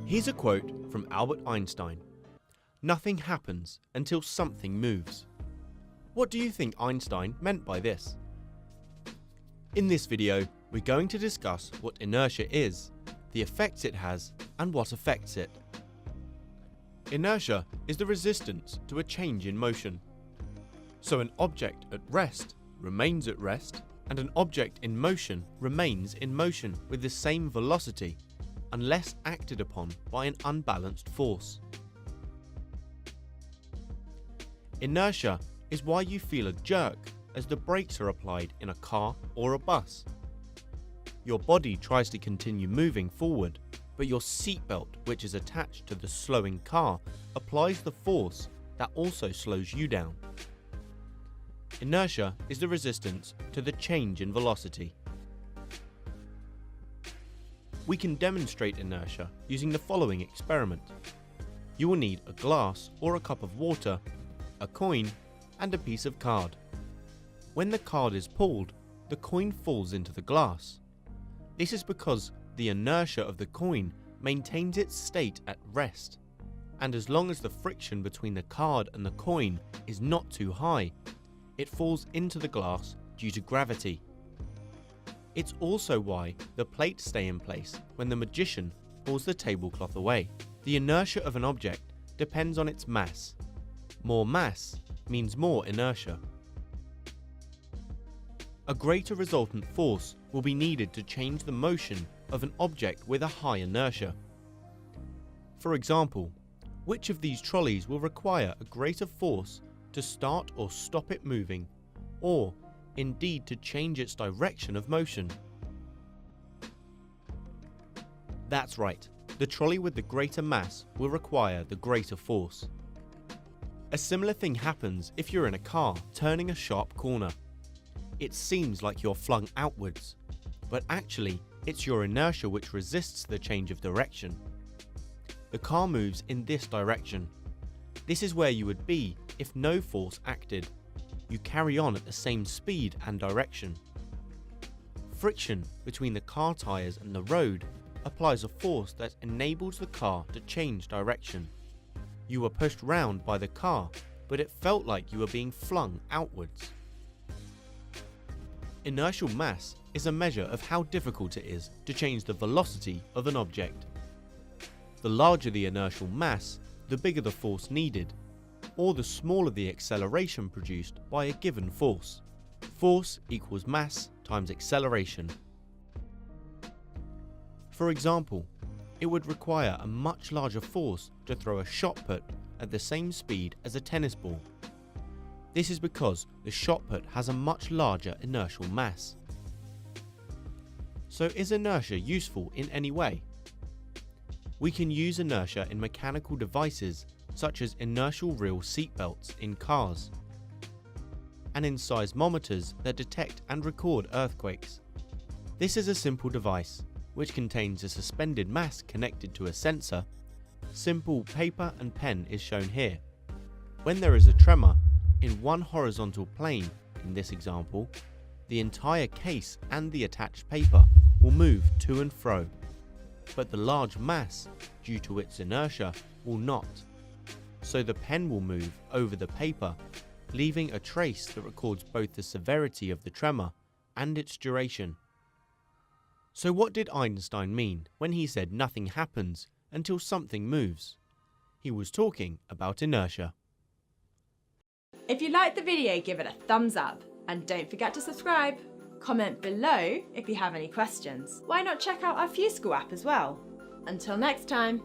Here's a quote from Albert Einstein. "Nothing happens until something moves." What do you think Einstein meant by this? In this video, we're going to discuss what inertia is, the effects it has, and what affects it. Inertia is the resistance to a change in motion. So an object at rest remains at rest, and an object in motion remains in motion with the same velocity, unless acted upon by an unbalanced force. Inertia is why you feel a jerk as the brakes are applied in a car or a bus. Your body tries to continue moving forward, but your seatbelt, which is attached to the slowing car, applies the force that also slows you down. Inertia is the resistance to the change in velocity. We can demonstrate inertia using the following experiment. You will need a glass or a cup of water, a coin, and a piece of card. When the card is pulled, the coin falls into the glass. This is because the inertia of the coin maintains its state at rest, and as long as the friction between the card and the coin is not too high, it falls into the glass due to gravity. It's also why the plates stay in place when the magician pulls the tablecloth away. The inertia of an object depends on its mass. More mass means more inertia. A greater resultant force will be needed to change the motion of an object with a high inertia. For example, which of these trolleys will require a greater force to start or stop it moving, or indeed to change its direction of motion? That's right, the trolley with the greater mass will require the greater force. A similar thing happens if you're in a car turning a sharp corner. It seems like you're flung outwards, but actually it's your inertia which resists the change of direction. The car moves in this direction. This is where you would be if no force acted. You carry on at the same speed and direction. Friction between the car tyres and the road applies a force that enables the car to change direction. You were pushed round by the car, but it felt like you were being flung outwards. Inertial mass is a measure of how difficult it is to change the velocity of an object. The larger the inertial mass, the bigger the force needed, or the smaller the acceleration produced by a given force. Force equals mass times acceleration. For example, it would require a much larger force to throw a shot put at the same speed as a tennis ball. This is because the shot put has a much larger inertial mass. So is inertia useful in any way? We can use inertia in mechanical devices such as inertial reel seatbelts in cars, and in seismometers that detect and record earthquakes. This is a simple device which contains a suspended mass connected to a sensor. Simple paper and pen is shown here. When there is a tremor in one horizontal plane, in this example, the entire case and the attached paper will move to and fro, but the large mass, due to its inertia, will not. So the pen will move over the paper, leaving a trace that records both the severity of the tremor and its duration. So what did Einstein mean when he said nothing happens until something moves? He was talking about inertia. If you liked the video, give it a thumbs up and don't forget to subscribe. Comment below if you have any questions. Why not check out our FuseSchool app as well? Until next time.